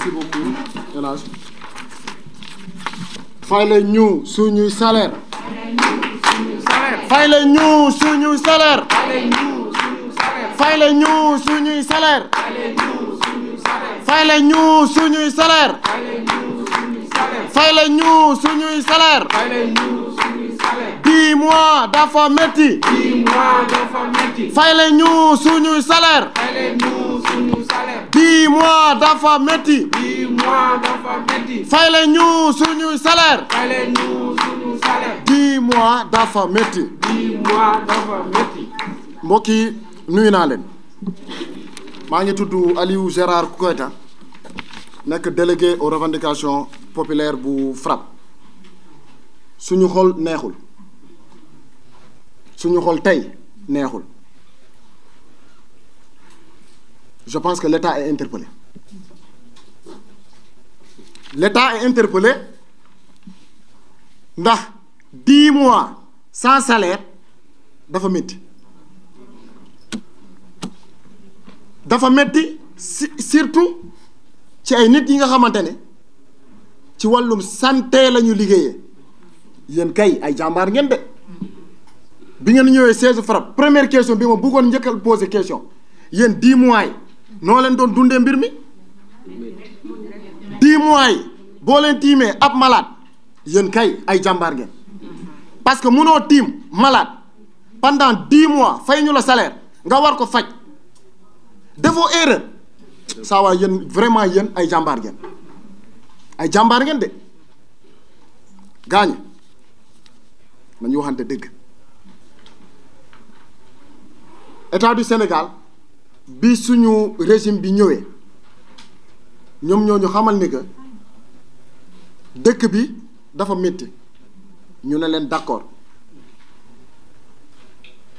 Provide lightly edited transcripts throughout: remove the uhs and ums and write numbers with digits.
merci beaucoup El Hadj. fay la ñu suñuy salaire. fay la ñu suñuy salaire. fay la ñu suñuy salaire. fay la ñu suñuy salaire. fay la ñu suñuy salaire. 10 mois dafa metti. fay la ñu suñuy salaire. 10 mois dafa metti. fay la ñu suñuy salaire. 10 mois dafa metti. mbokk yi nuyu naa leen maa ngi tudd Aliou Gérard Koita nekk délégué aux revendications populaires bu FRAPP. suñu xol neexul suñu xol tey neexul je pense que l'État est interpellé. L'État est interpellé ndax 10 mois sans salaire dafa métti surtout ci ay nit yi nga xamante ne ci wàllum santé la ñu liggéeyee yéen kay ay jàmbaar ngeen de bi ngeen ñëwee siège FRAPP première question bi ma bëggoon njëkkal poser question yéen 10 mois yi noo leen doon dundee mbir mi 10 mois yi boo leen tiimee ab malade yéen kay ay jàmbaar ngeen parce que mënoo tiim malade pendant 10 mois fay ñu la salaire nga war ko faj defoo erreur saa waay yéen vraiment yéen ay jàmbaar ngeen de gaañ nañu waxante dëgg état du Sénégal bi suñu régime bi ñëwee ñoom ñoo ñu xamal ni que dëkk bi dafa métti ñu ne leen d'accord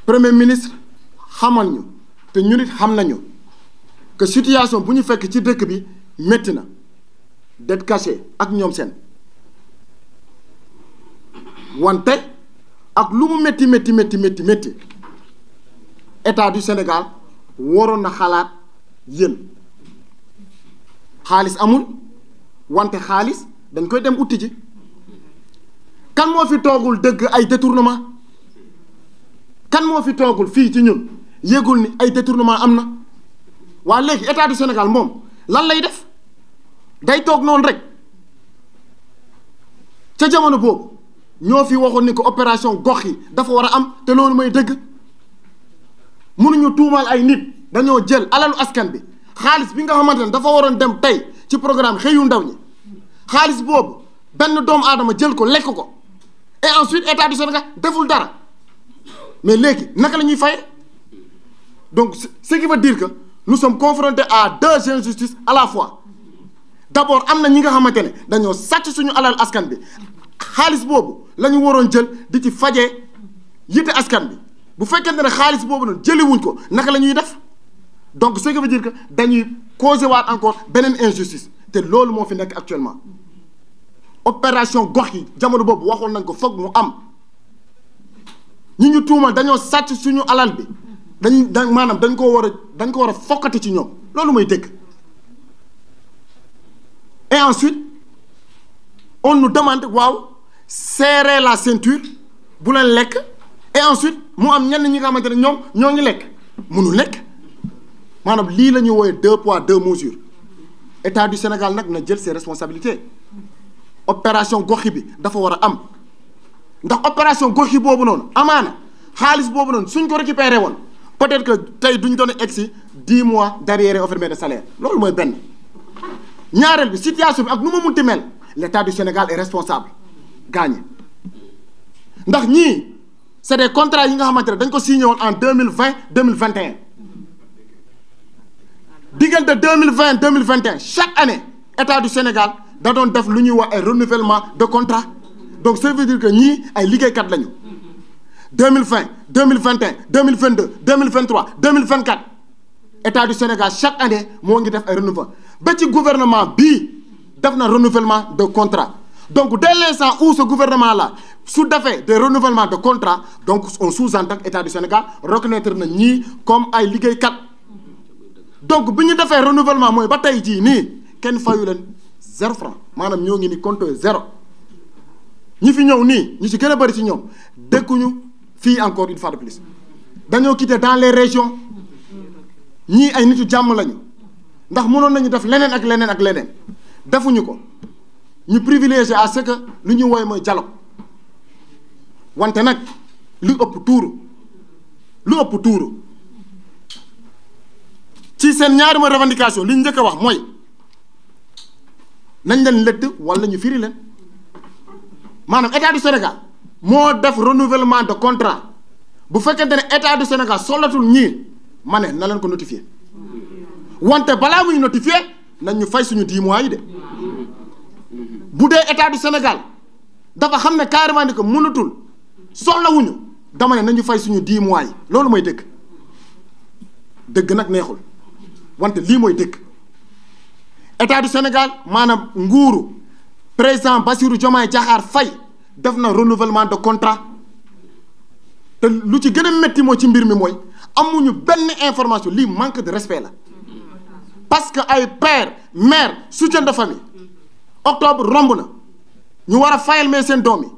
premier ministre xamal ñu te ñu nit xam nañu que situation bu ñu fekk ci dëkk bi métti na det caché ak ñoom seen wante ak lu mu métti état du Sénégal waroon na xalaat yéen xaalis amul wante xaalis dañ koy dem utti ji kan moo fi toogul dëgg ay détournement kan moo fi toogul fii ci ñun yégul ni ay détournement am na waa léegi état du Sénégal moom lan lay def day toog noonu rek ca jamono boobu ñoo fi waxoon ni ko opération gox yi dafa war a am te loolu mooy dëgg mënuñu tuumaal ay nit dañoo jël alalu askan bi xaalis bi nga xamante ne dafa waroon dem tey ci programme xëyu ndaw ñi xaalis boobu benn doomu aadama jël ko lekk ko et ensuite état du Sénégal deful dara mais léegi naka la ñuy faye donc ce qui veut dire que nous sommes confrontés à 2 injustices à la fois d'abord am na ñi nga xamante ne dañoo sàcc suñu alal askan bi xaalis boobu la ñu waroon jël di ci fajee yitte askan bi bu fekkente ne xaalis boobu noonu jëliwuñ ko naka la ñuy def donc ce qui veut dire que dañuy causer waat encore beneen injustice te loolu moo fi nekk actuellement opération gox yi jamono boobu waxoon nañ ko foog mu am ñi ñu tuumal dañoo sàcc suñu alal bi maanaam dañ ko war a fokkati ci ñoom loolu mooy dëgg et ensuite on nous demande waaw serrer la ceinture bu leen lekk et ensuite mu am ñenn ñi nga xamante ne ñoom ñoo ngi lekk mënu lekk maanaam lii la ñuy woowe 2 poids 2 mesures état du Sénégal nag na jël ses responsabilités opération goxi bi dafa war a am ndax opération goxi boobu noonu amaana xaalis boobu noonu suñ ko récupéré woon peut-être que tey duñ doon egsi 10 mois d'arriérés infirmiers de salaire loolu mooy benn ñaareel bi situation bi ak nu ma munti mel l'état du Sénégal est responsable gaañe ndax ñii c'est des contrats yi nga xamante ne dañ ko signé woon en 2020 2021 diggante 2020 2021 chaque année état du Sénégal da doon def lu ñuy wax ay renouvellement de contrat donc ça veut dire que ñii ay liggéeykat lañu 2020 2021 2022 2023 2024 état du Sénégal chaque année moo ngi def ay renouvellement ba ci gouvernement bii def na renouvellement de contrat donc dès l'instant où ce gouvernement là su defee des renouvellements de contrat donc on sous-entend que état du Sénégal reconnaître na ñii comme ay liggéeykat donc bi ñu defee renouvellement mooy ba tey jii nii kenn fayu leen 0 franc maanaam ñoo ngi ni compte 0 ñi fi ñëw nii ñu ci gën a bëri ci ñoom dëkkuñu fii encore une fois de plus dañoo quitté dans les régions ñii ay nitu jàmm lañu ndax mënoon nañu def leneen ak leneen ak leneen defuñu ko ñu privilégié à ce que lu ñu woy mooy dialogue wante nag lu ëpp tuuru ci seen ñaari mooy revendication li ñu njëkk a wax mooy nañ leen lëtt wala ñu firi leen maanaam état du Sénégal moo def renouvellement de contrat bu fekkente ne état du Sénégal soxlatul ñii ma ne na leen ko notifier wante balaa muy notifier nañ ñu fay suñu 10 mois yi de bu dee état du Sénégal dafa xam ne carrément ni que mënatul soxlawuñu dama ne nañu fay suñu 10 mois yi loolu mooy dëgg dëgg nag neexul wante lii mooy dëgg état du Sénégal maanaam nguuru président Bassirou Diomaye Diakhar Faye def na renouvellement de contrat te lu ci gën a métti moo ci mbir mi mooy amuñu benn information lii manque de respect la parce que ay père mère soutien de famille octobre romb na ñu war a fayal mais seen doom yi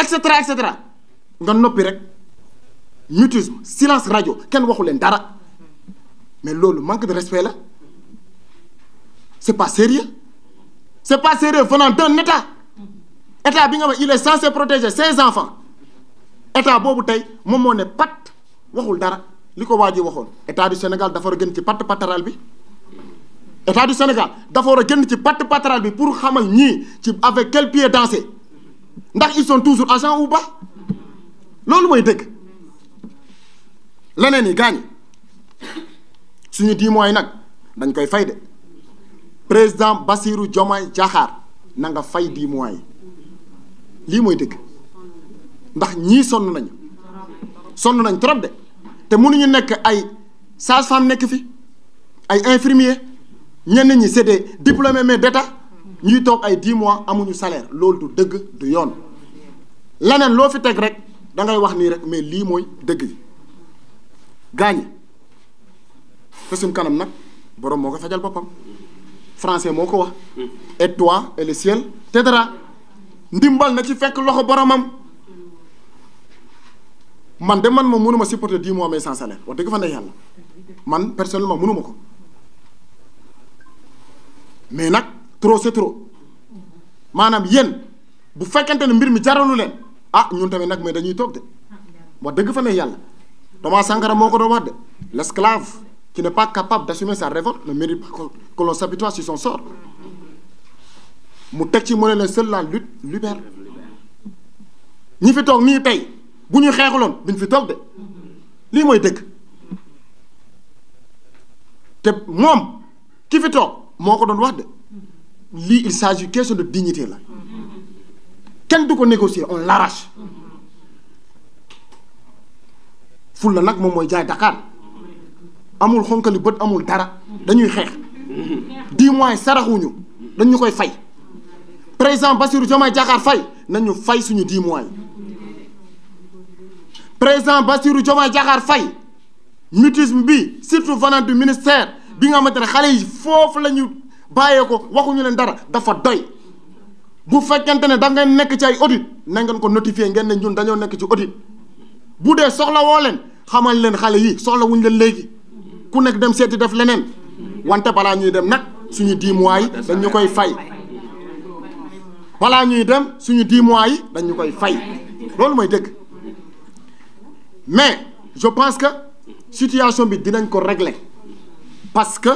et cetera nga noppi rek mutisme silence radio kenn waxu leen dara mais loolu manque de respect la c'est pas sérieux venant d'un état bi nga xam il est censé protéger ses enfants état boobu tey moom moo ne pat waxul dara li ko waa ji waxoon état du Sénégal dafa war a gën ci patt pataral bi état du Sénégal dafa war a gën ci patt pataral bi pour xamal ñii ci avec quel pied danser ndax ils sont toujours agents ou pas loolu mooy dëgg leneen yi gaañ suñu 10 mois yi nag dañ koy fay de président Bassirou Diomaye Diakhar na nga fay 10 mois yi lii mooy dëgg ndax ñii sonn nañ trop de te mënuñu nekk ay sage-femme nekk fi ay infirmier ñenn ñi c'est des diplômés mais d'état ñuy toog ay 10 mois amuñu salaire loolu du dëgg du yoon leneen loo fi teg rek da ngay wax nii rek mais lii mooy dëgg yi gaañi fësum kanam nag boroom moo ko fajal boppam français moo ko wax et toi et le ciel t'aidera ndimbal na ci fekk loxo boromam man de man moom mënuma supporter 10 mois mais sans salaire wax dëgg fa ne yàlla man personnellement mënuma ko mais nag trop c'est trop maanaam yéen bu fekkente ne mbir mi jaralu leen ñun tamit nag mais dañuy toog de wax dëgg fa ne yàlla Thomas Sankara moo ko doon wax de l'esclave qui n'est pas capable d'assumer sa révolte ne mérite pas que l'on s'apitoie sur son sort mu teg ci mu ne leen seule la lutte libère ñi fi toog nii tey bu ñu xeexuloon duñ fi toog de lii mooy dëgg te moom ki fi toog moo ko doon wax de lii il s'agit question de dignité la kenn du ko négocier on l'arrache ful la nag moom mooy jaay Dakar amul xonkali bët amul dara dañuy xeex 10 mois saraxuñu dañu koy fay président Bassirou Diomaye Diakhar Faye nañu fay suñu 10 mois yi président Bassirou Diomaye Diakhar Faye mutisme bi surtout venant du ministère bi nga xamante ne xale yi foofu la ñu bàyyee ko waxuñu leen dara dafa doy bu fekkente ne da ngeen nekk ci ay audit na ngeen ko notifier ngeen ne ñun dañoo nekk ci audit bu dee soxla woo leen xamal leen xale yi soxla wuñ leen léegi ku nekk dem seeti def leneen wante balaa ñuy dem nag suñu 10 mois yi dañ ñu koy fay balaa ñuy dem suñu 10 mois yi dañ ñu koy fay loolu mooy dëgg mais je pense que situation bi dinañ ko régler parce que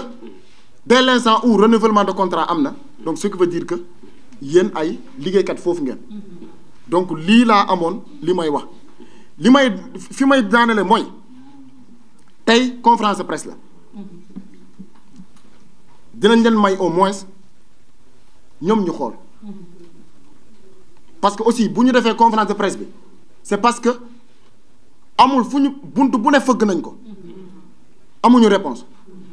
dès l'instant où renouvellement de contrat am na donc ce qui veut dire que yéen ay liggéeykat foofu ngeen donc lii laa amoon li may wax li may fi may daanele mooy tey conférence de presse la dinañ leen may au moins ñoom ñu xool parce que aussi bu ñu defee conférence de presse bi c'est parce que amul fu ñu bunt bu ne fëgg nañ ko amuñu réponse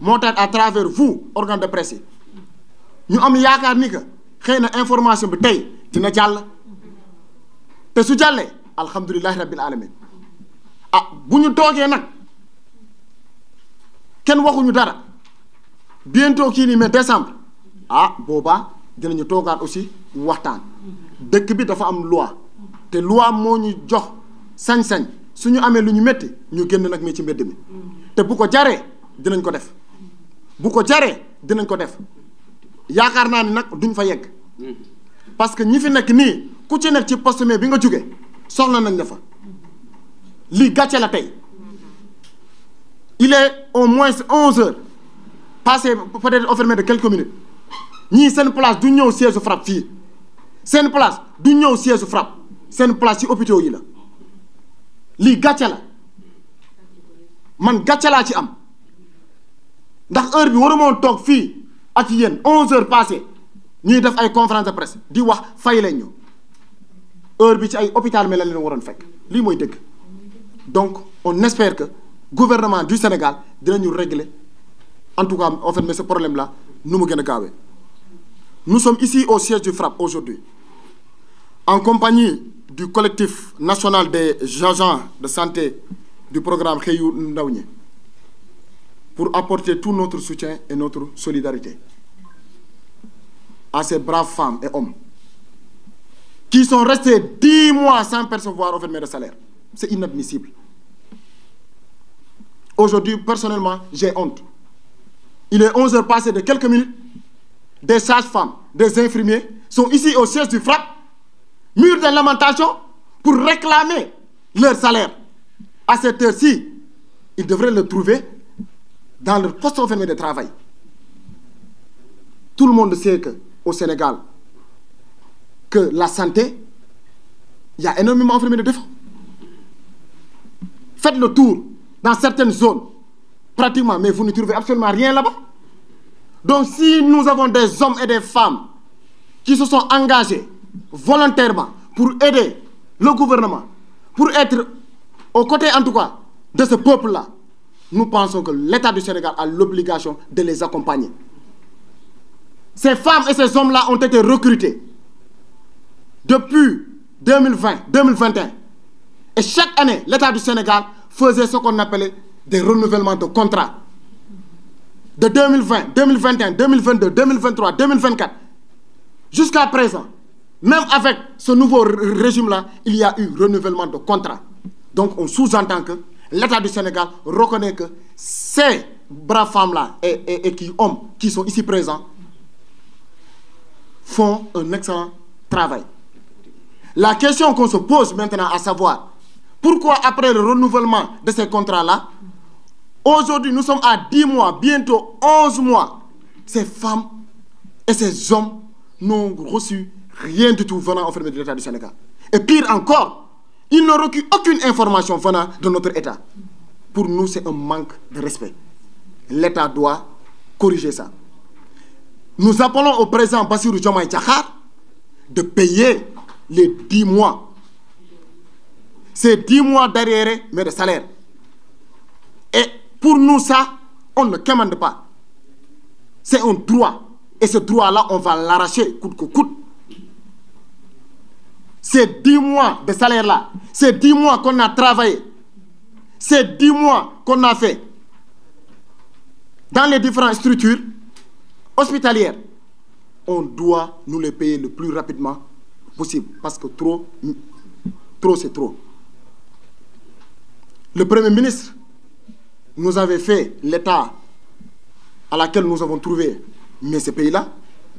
moo tax à travers vous organe de presse yi ñu am yaakaar ni que xëy na information bi tey dina jàll te su jàllee alhamdulillahi rabbil alamin bu ñu toogee nag kenn waxuñu dara bientôt kii nii mais décembre ah boobaa dinañu toogaat aussi waxtaan dëkk bi dafa am loi te loi moo ñu jox sañ-sañ su ñu amee lu ñu métti ñu génn nag mi ci mbedd mi te bu ko jaree dinañ ko def bu ko jaree dinañ ko def yaakaar naa ni nag duñ fa yegg parce que ñi fi nekk nii ku ci nekk ci poste bi nga jóge soxla nañ la fa lii gàcce la tey il est au moins 11 heures passé peut-être enfermé de quelques minutes ñii seen place du ñëw siège frappe fii seen place du ñëw siège frappe seen place ci hôpitaux yi la lii gàcce la man gàcce laa ci am ndax heure bi waruma woon toog fii ak yéen 11 heures passé ñuy def ay conférence de presse di wax fay leen ñu heure bi ci ay hôpital mais la leen waroon fekk lii mooy dëgg donc on espère que gouvernement du Sénégal dinañu régler en tout cas en fait mais ce problème là nu mu gën a gaawee. Nous sommes ici au siège du FRAPP aujourd'hui en compagnie du collectif national des agents de santé du programme Xëyu Ndaw ñi pour apporter tout notre soutien et notre solidarité à ces braves femmes et hommes qui sont restés 10 mois sans percevoir au fait de salaire. C'est inadmissible. Aujourd'hui, personnellement, j'ai honte. Il est 11 heures passées de quelques minutes. Des sages-femmes, des infirmiers sont ici au siège du FRAPP, murs de lamentation, pour réclamer leur salaire. À cette heure-ci, ils devraient le trouver dans leur poste enfermé de travail. Tout le monde sait qu'au Sénégal, que la santé, il y a énormément enfermé de défauts. Faites le tour dans certaines zones, pratiquement, mais vous ne trouvez absolument rien là-bas. Donc si nous avons des hommes et des femmes qui se sont engagés volontairement pour aider le gouvernement, pour être aux côtés en tout cas de ce peuple-là, nous pensons que l'État du Sénégal a l'obligation de les accompagner. Ces femmes et ces hommes-là ont été recrutés depuis 2020, 2021. Et chaque année, l'État du Sénégal faisait ce qu'on appelait des renouvellements de contrats. De 2020, 2021, 2022, 2023, 2024, jusqu'à présent, même avec ce nouveau régime-là, il y a eu renouvellement de contrats. Donc on sous-entend que l'État du Sénégal reconnaît que ces braves femmes-là et hommes qui sont ici présents font un excellent travail. La question qu'on se pose maintenant, à savoir, pourquoi après le renouvellement de ces contrats-là, aujourd'hui, nous sommes à 10 mois, bientôt 11 mois. Ces femmes et ces hommes n'ont reçu rien du tout venant enfermer de l'État du Sénégal. Et pire encore, ils n'ont reçu aucune information venant de notre État. Pour nous, c'est un manque de respect. L'État doit corriger ça. Nous appelons au président Bassirou Diomaye Diakhar de payer les 10 mois. C'est 10 mois d'arriérés, mais de salaire. Et pour nous, ça, on ne commande pas. C'est un droit. Et ce droit-là, on va l'arracher coûte que coûte. Ces 10 mois de salaire-là, ces 10 mois qu'on a travaillé, ces 10 mois qu'on a fait dans les différentes structures hospitalières, on doit nous les payer le plus rapidement possible. Parce que trop c'est trop. Le Premier ministre nous avait fait l'état à laquelle nous avons trouvé mais ces pays-là.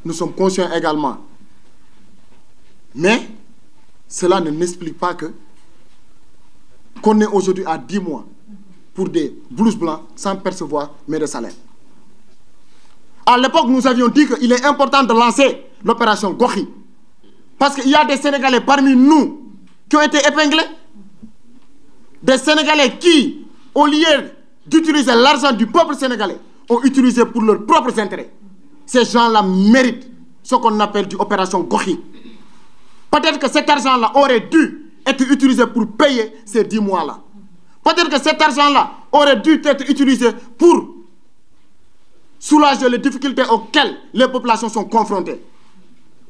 Nous sommes conscients également. Mais cela ne n'explique pas qu'on est aujourd'hui à 10 mois pour des blouses blancs sans percevoir mais de salaire. À l'époque, nous avions dit qu'il est important de lancer l'opération Goxi. Parce qu'il y a des Sénégalais parmi nous qui ont été épinglés. Des Sénégalais qui, au lieu d'utiliser l'argent du peuple sénégalais, ont utilisé pour leurs propres intérêts. Ces gens-là méritent ce qu'on appelle une opération Goxi. Peut-être que cet argent-là aurait dû être utilisé pour payer ces 10 mois-là. Peut-être que cet argent-là aurait dû être utilisé pour soulager les difficultés auxquelles les populations sont confrontées.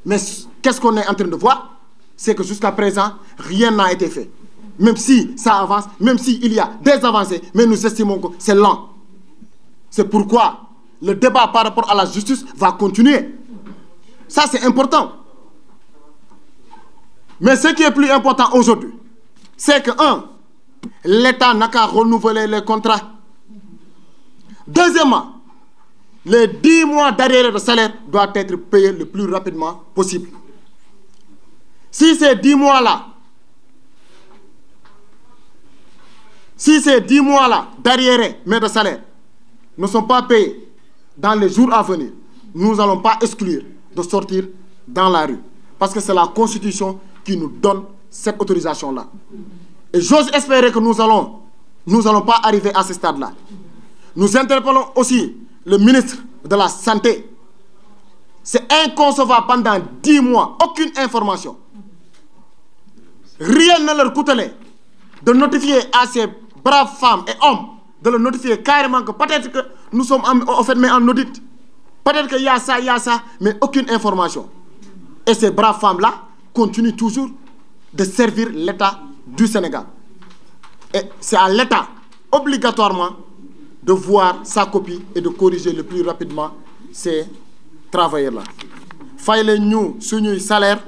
Mais qu'est-ce qu'on est en train de voir? C'est que jusqu'à présent, rien n'a été fait. Même si ça avance, même s'il y a des avancées, mais nous estimons que c'est lent. C'est pourquoi le débat par rapport à la justice va continuer. Ça, c'est important. Mais ce qui est plus important aujourd'hui, c'est que, l'État n'a qu'à renouveler les contrats. Deuxièmement, les 10 mois d'arriérés de salaire doivent être payés le plus rapidement possible. Si ces 10 mois-là, d'arriérés, mais de salaire, ne sont pas payés dans les jours à venir, nous n'allons pas exclure de sortir dans la rue. Parce que c'est la Constitution qui nous donne cette autorisation-là. Et j'ose espérer que nous n'allons pas arriver à ce stade-là. Nous interpellons aussi le ministre de la Santé. C'est inconcevable pendant 10 mois, aucune information. Rien ne leur coûterait de notifier à ces braves femmes et hommes, de leur notifier carrément que peut-être que nous sommes en audit. Peut-être qu'il y a ça, mais aucune information. Et ces braves femmes-là continuent toujours de servir l'État du Sénégal. Et c'est à l'État, obligatoirement, de voir sa copie et de corriger le plus rapidement ces travailleurs-là. Fay leen ñu suñuy salaire.